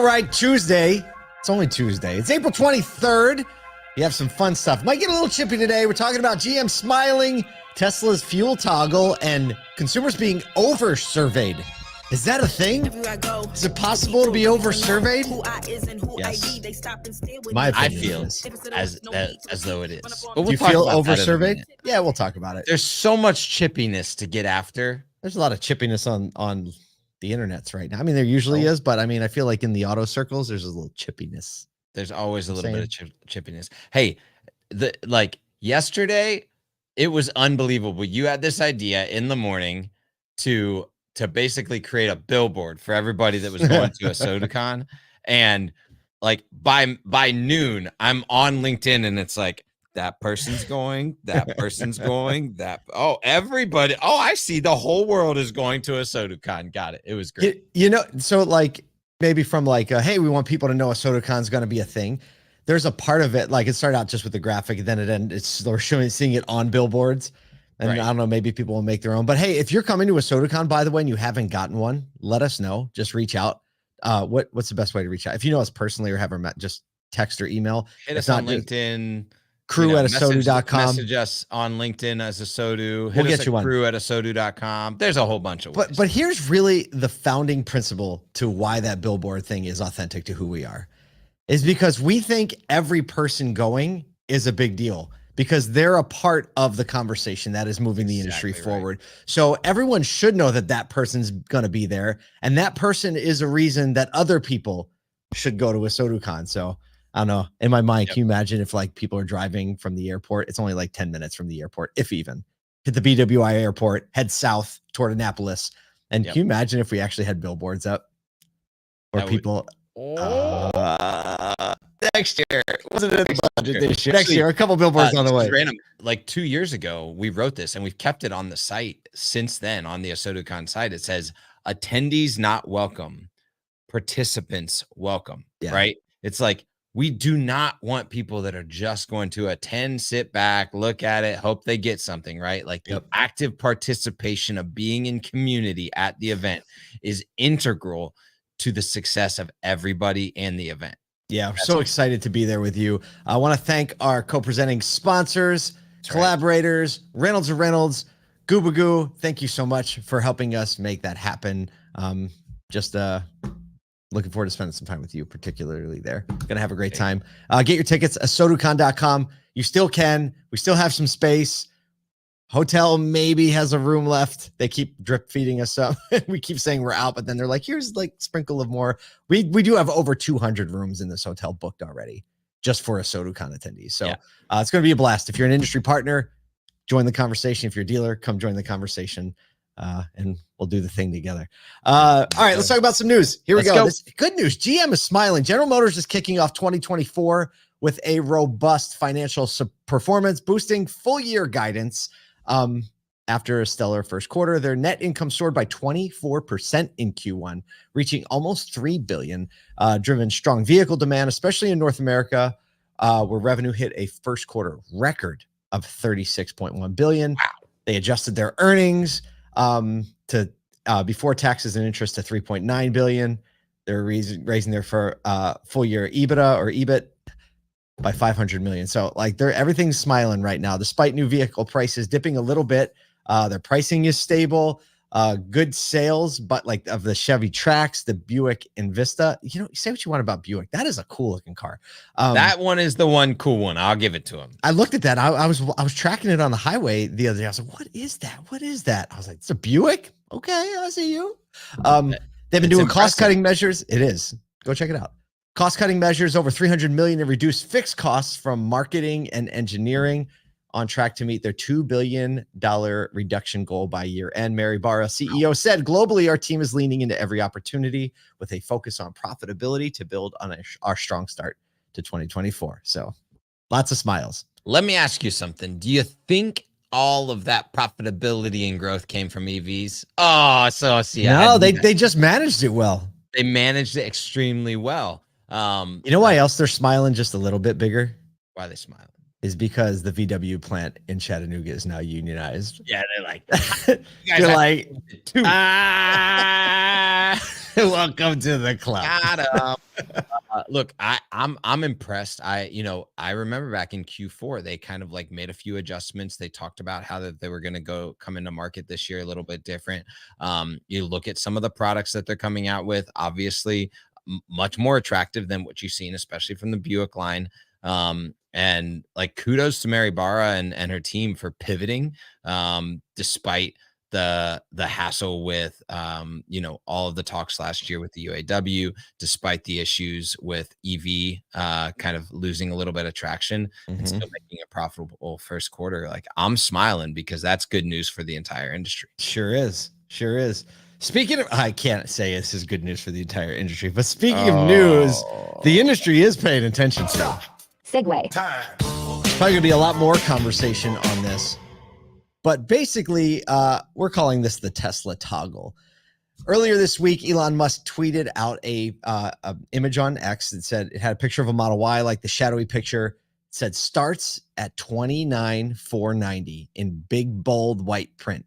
right, Tuesday. It's only Tuesday. It's April 23rd. You have some fun stuff. Might get a little chippy today. We're talking about GM smiling, Tesla's fuel toggle, and consumers being over-surveyed. Is that a thing? Is it possible to be over-surveyed? Yes. My I opinion feel as though it is. But Do you feel over-surveyed? Yeah, we'll talk about it. There's so much chippiness to get after. There's a lot of chippiness on the internets right now. I mean, there usually is, but I mean, I feel like in the auto circles, there's a little chippiness. There's always a little bit of chippiness. Hey, yesterday, it was unbelievable. You had this idea in the morning to basically create a billboard for everybody that was going to ASOTU CON. And like by noon, I'm on LinkedIn and it's like, that person's going, that person's going, everybody. Oh, I see. The whole world is going to ASOTU CON. Got it. It was great. You know, so like maybe from like, hey, we want people to know ASOTU CON is going to be a thing. There's a part of it, like it started out just with the graphic, and then we're seeing it on billboards. And right. I don't know, maybe people will make their own. But hey, if you're coming to ASOTU CON, by the way, and you haven't gotten one, let us know. Just reach out. What's the best way to reach out? If you know us personally or have our just text or email. Hit us on LinkedIn. Crew at ASOTU.com. Message us on LinkedIn as ASOTU. We'll get you crew at ASOTU.com. There's a whole bunch of ways. But here's really the founding principle to why that billboard thing is authentic to who we are. Is because we think every person going is a big deal because they're a part of the conversation that is moving the industry forward. Right. So everyone should know that that person's going to be there. And that person is a reason that other people should go to ASOTU CON. So I don't know. In my mind, can you imagine if like people are driving from the airport? It's only like 10 minutes from the airport, if even. Hit the BWI airport, head south toward Annapolis. And can you imagine if we actually had billboards up? Or people... next year. Wasn't in the budget this year. Next year, a couple billboards on the way. Random. Like 2 years ago, we wrote this and we've kept it on the site since then. On the ASOTU CON site, it says attendees not welcome, participants welcome. Right? It's like we do not want people that are just going to attend, sit back, look at it, hope they get something. Right? Like the active participation of being in community at the event is integral to the success of everybody and the event. Yeah, we're so excited to be there with you. I want to thank our co-presenting sponsors, collaborators, Reynolds & Reynolds, Goobagoo. Thank you so much for helping us make that happen. Just looking forward to spending some time with you, particularly there. Gonna have a great time. Get your tickets, ASOTUCon.com. You still can. We still have some space. Hotel maybe has a room left. They keep drip feeding us up. We keep saying we're out, but then they're like, here's like sprinkle of more. We do have over 200 rooms in this hotel booked already just for ASOTU CON attendees. So it's going to be a blast. If you're an industry partner, join the conversation. If you're a dealer, come join the conversation and we'll do the thing together. All right, let's talk about some news. Here we go. This, good news. GM is smiling. General Motors is kicking off 2024 with a robust financial performance, boosting full year guidance. After a stellar first quarter, their net income soared by 24% in Q1, reaching almost $3 billion, driven strong vehicle demand, especially in North America, where revenue hit a first quarter record of $36.1 billion. Wow. They adjusted their earnings to before taxes and interest to $3.9 billion. They're raising their full year EBITDA or EBIT by 500 million. So like everything's smiling right now, despite new vehicle prices dipping a little bit. Their pricing is stable, good sales, but like of the Chevy Trax, the Buick Envista, you know, say what you want about Buick. That is a cool looking car. That one is the one cool one. I'll give it to him. I looked at that. I was tracking it on the highway the other day. I was like, what is that? What is that? I was like, it's a Buick. Okay. I see you. They've been doing cost-cutting measures. It is. Go check it out. Cost-cutting measures, over $300 million to reduce fixed costs from marketing and engineering, on track to meet their $2 billion reduction goal by year end. Mary Barra, CEO, said, globally, our team is leaning into every opportunity with a focus on profitability to build on our strong start to 2024. So lots of smiles. Let me ask you something. Do you think all of that profitability and growth came from EVs? Oh, so see. No, they just managed it well. They managed it extremely well. You know why else they're smiling just a little bit bigger? Why are they smiling? Is because the VW plant in Chattanooga is now unionized. Yeah, they're like, they're like, Welcome to the club. Look, I'm impressed. I remember back in Q4, they kind of like made a few adjustments. They talked about how that they were going to come into market this year a little bit different. You look at some of the products that they're coming out with, obviously much more attractive than what you've seen, especially from the Buick line. And like kudos to Mary Barra and her team for pivoting, despite the hassle with all of the talks last year with the UAW, despite the issues with EV kind of losing a little bit of traction and still making a profitable first quarter. Like, I'm smiling because that's good news for the entire industry. Sure is. Speaking of, I can't say this is good news for the entire industry, but speaking of news, the industry is paying attention to. Segue. Probably gonna be a lot more conversation on this. But basically, we're calling this the Tesla toggle. Earlier this week, Elon Musk tweeted out a image on X that said it had a picture of a Model Y, like the shadowy picture. It said starts at $29,490 in big, bold white print.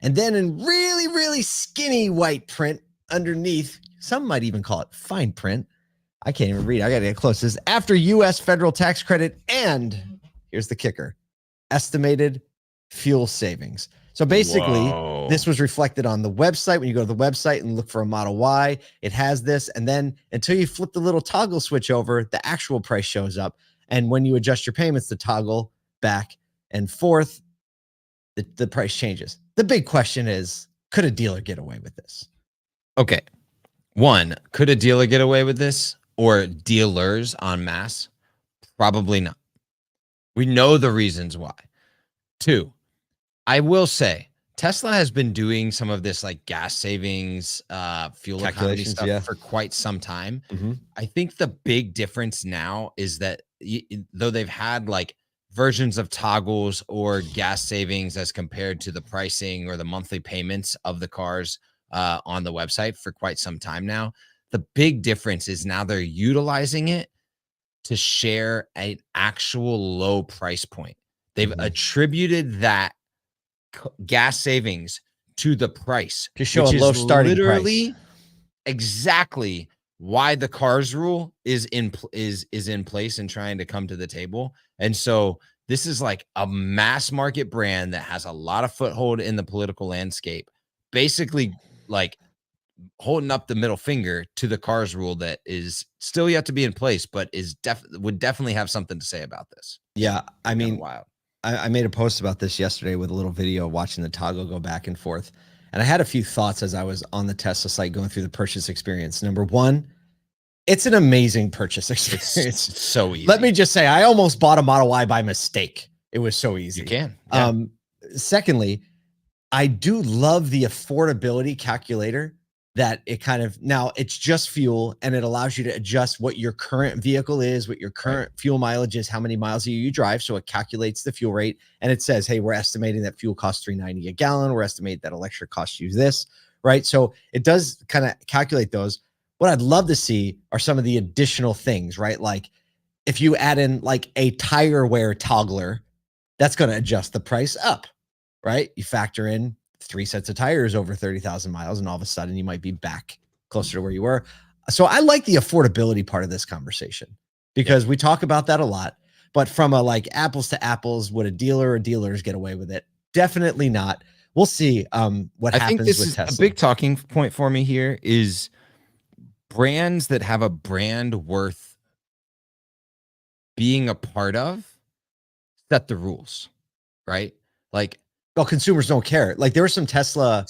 And then in really, really skinny white print underneath, some might even call it fine print. I can't even read. I got to get close. This is after U.S. federal tax credit and, here's the kicker, estimated fuel savings. So basically, this was reflected on the website. When you go to the website and look for a Model Y, it has this. And then until you flip the little toggle switch over, the actual price shows up. And when you adjust your payments, the toggle back and forth, the price changes. The big question is, could a dealer get away with this? Okay. One, could a dealer get away with this, or dealers en masse? Probably not. We know the reasons why. Two, I will say Tesla has been doing some of this like gas savings, fuel economy stuff for quite some time. I think the big difference now is that though they've had like versions of toggles or gas savings as compared to the pricing or the monthly payments of the cars on the website for quite some time now, the big difference is now they're utilizing it to share an actual low price point. They've attributed that gas savings to the price to show a low starting price. Exactly why the cars rule is in place and trying to come to the table. And so this is like a mass market brand that has a lot of foothold in the political landscape, basically like holding up the middle finger to the cars rule that is still yet to be in place, but would definitely have something to say about this. Yeah, I mean, wild. I made a post about this yesterday with a little video watching the toggle go back and forth. And I had a few thoughts as I was on the Tesla site going through the purchase experience. Number one, it's an amazing purchase experience. It's so easy. Let me just say, I almost bought a Model Y by mistake. It was so easy. You can. Yeah. Secondly, I do love the affordability calculator that it kind of, now it's just fuel and it allows you to adjust what your current vehicle is, what your current fuel mileage is, how many miles you drive. So it calculates the fuel rate and it says, hey, we're estimating that fuel costs $3.90 a gallon. We're estimating that electric costs you this, right? So it does kind of calculate those. What I'd love to see are some of the additional things, right? Like if you add in like a tire wear toggler, that's going to adjust the price up, right? You factor in 3 sets of tires over 30,000 miles, and all of a sudden you might be back closer to where you were. So I like the affordability part of this conversation because we talk about that a lot, but from a like apples to apples, would a dealer or dealers get away with it? Definitely not. We'll see what happens. I think this is Tesla. A big talking point for me here is brands that have a brand worth being a part of set the rules, right? Like, well, consumers don't care. Like there were some Tesla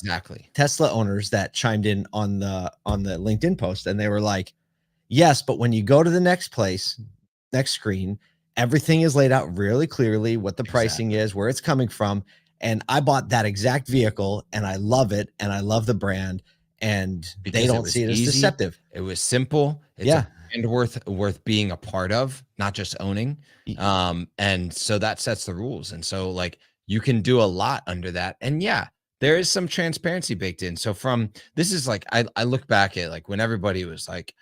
owners that chimed in on the LinkedIn post and they were like, yes, but when you go to the next screen, everything is laid out really clearly what the pricing is, where it's coming from. And I bought that exact vehicle and I love it. And I love the brand and because they don't see it as deceptive. It was simple. It's a brand worth being a part of, not just owning. And so that sets the rules. And so like, you can do a lot under that. And yeah, there is some transparency baked in. So this is like, I look back at like when everybody was like,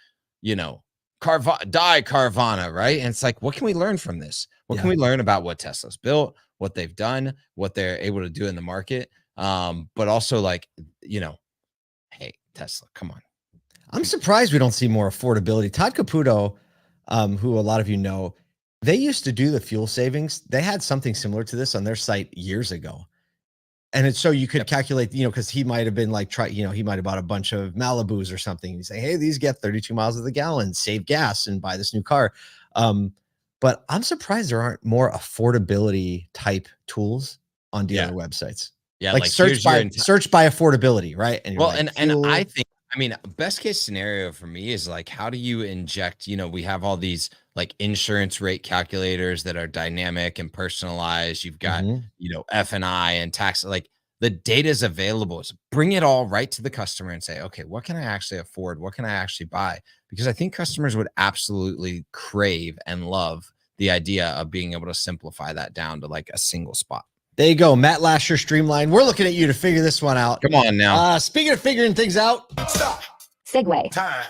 die Carvana, right? And it's like, what can we learn from this? What can we learn about what Tesla's built, what they've done, what they're able to do in the market? But also like, hey, Tesla, come on. I'm surprised we don't see more affordability. Todd Caputo, who a lot of you know, they used to do the fuel savings. They had something similar to this on their site years ago. And it's so you could calculate, because he might have been like, he might have bought a bunch of Malibus or something. You say, hey, these get 32 miles of the gallon, save gas and buy this new car. But I'm surprised there aren't more affordability type tools on dealer websites. Yeah, like search by affordability, right? And and I think, best case scenario for me is like, how do you inject, we have all these like insurance rate calculators that are dynamic and personalized. You've got, F&I and tax, like the data is available. So bring it all right to the customer and say, okay, what can I actually afford? What can I actually buy? Because I think customers would absolutely crave and love the idea of being able to simplify that down to like a single spot. There you go, Matt Lasher, Streamline. We're looking at you to figure this one out. Come on now. Speaking of figuring things out, Stop. Segue. Time.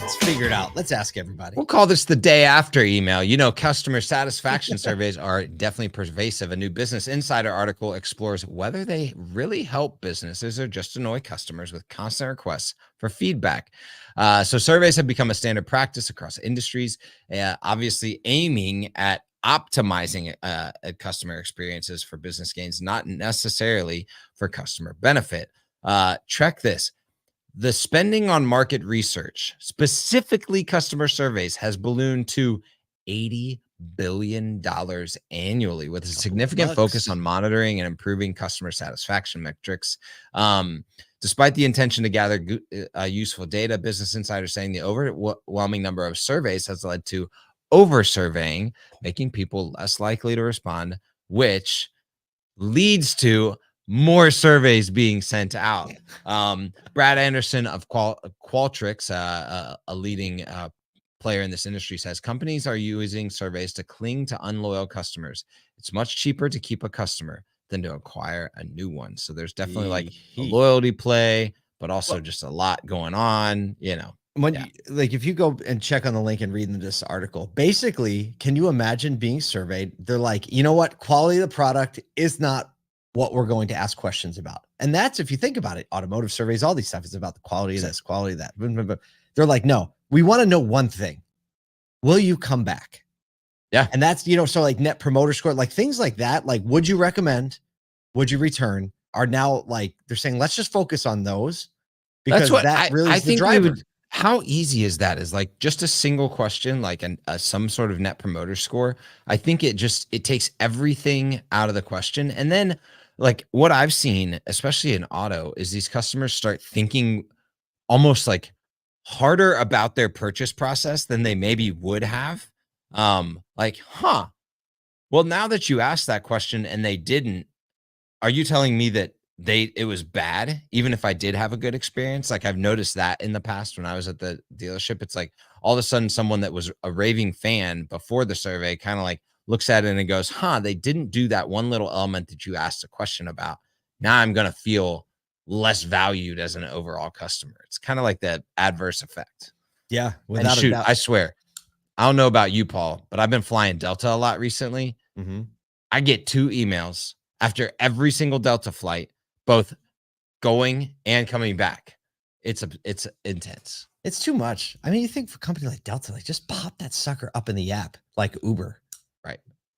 Let's figure it out. Let's ask everybody. We'll call this the day after email. Customer satisfaction surveys are definitely pervasive. A new Business Insider article explores whether they really help businesses or just annoy customers with constant requests for feedback. So surveys have become a standard practice across industries, obviously aiming at optimizing customer experiences for business gains, not necessarily for customer benefit. Check this. The spending on market research, specifically customer surveys, has ballooned to $80 billion annually, with a significant focus on monitoring and improving customer satisfaction metrics. Despite the intention to gather useful data, Business Insider saying the overwhelming number of surveys has led to over-surveying, making people less likely to respond, which leads to more surveys being sent out. Brad Anderson of Qualtrics, a leading player in this industry, says companies are using surveys to cling to unloyal customers. It's much cheaper to keep a customer than to acquire a new one. So there's definitely like a loyalty play, but also just a lot going on, if you go and check on the link and read in this article, basically, can you imagine being surveyed? They're like, you know what? Quality of the product is not what we're going to ask questions about. And that's, if you think about it, automotive surveys, all these stuff is about the quality of this, quality of that. They're like, no, we want to know one thing. Will you come back? Yeah. And that's, so like net promoter score, like things like that, like, would you recommend, would you return, are now like, they're saying, let's just focus on those, because that's what that really is the driver. How easy is that? Is like just a single question, like some sort of net promoter score. I think it takes everything out of the question. And then like what I've seen, especially in auto, is these customers start thinking almost like harder about their purchase process than they maybe would have. Well, now that you asked that question and they didn't, are you telling me that it was bad, even if I did have a good experience? Like I've noticed that in the past when I was at the dealership, it's like all of a sudden someone that was a raving fan before the survey kind of like looks at it and goes, they didn't do that one little element that you asked a question about. Now I'm going to feel less valued as an overall customer. It's kind of like that adverse effect. Yeah. Without a doubt. I swear, I don't know about you, Paul, but I've been flying Delta a lot recently. Mm-hmm. I get 2 emails after every single Delta flight, both going and coming back. It's intense. It's too much. I mean, you think for a company like Delta, like just pop that sucker up in the app, like Uber.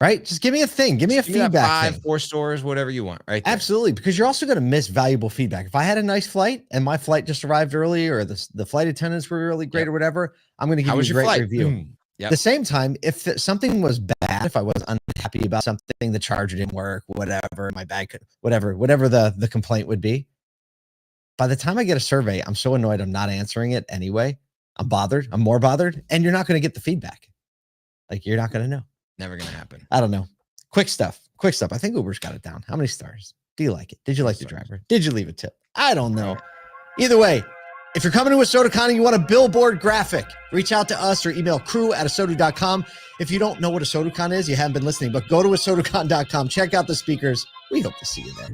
Right. Just give me a thing. Give me a feedback. 5, 4 stores, whatever you want. Right. There. Absolutely. Because you're also going to miss valuable feedback. If I had a nice flight and my flight just arrived early, or the flight attendants were really great or whatever, I'm going to give you a great review. At the same time, if something was bad, if I was unhappy about something, the charger didn't work, whatever, my bag could, whatever the complaint would be, by the time I get a survey, I'm so annoyed I'm not answering it anyway. I'm more bothered, and you're not going to get the feedback. Like, you're not going to know. Never going to happen. I don't know. Quick stuff. I think Uber's got it down. How many stars? Do you like it? Did you like the driver? Did you leave a tip? I don't know. Either way, if you're coming to ASOTU CON and you want a billboard graphic, reach out to us or email crew@asotu.com. If you don't know what ASOTU CON is, you haven't been listening, but go to ASOTUCon.com. Check out the speakers. We hope to see you there.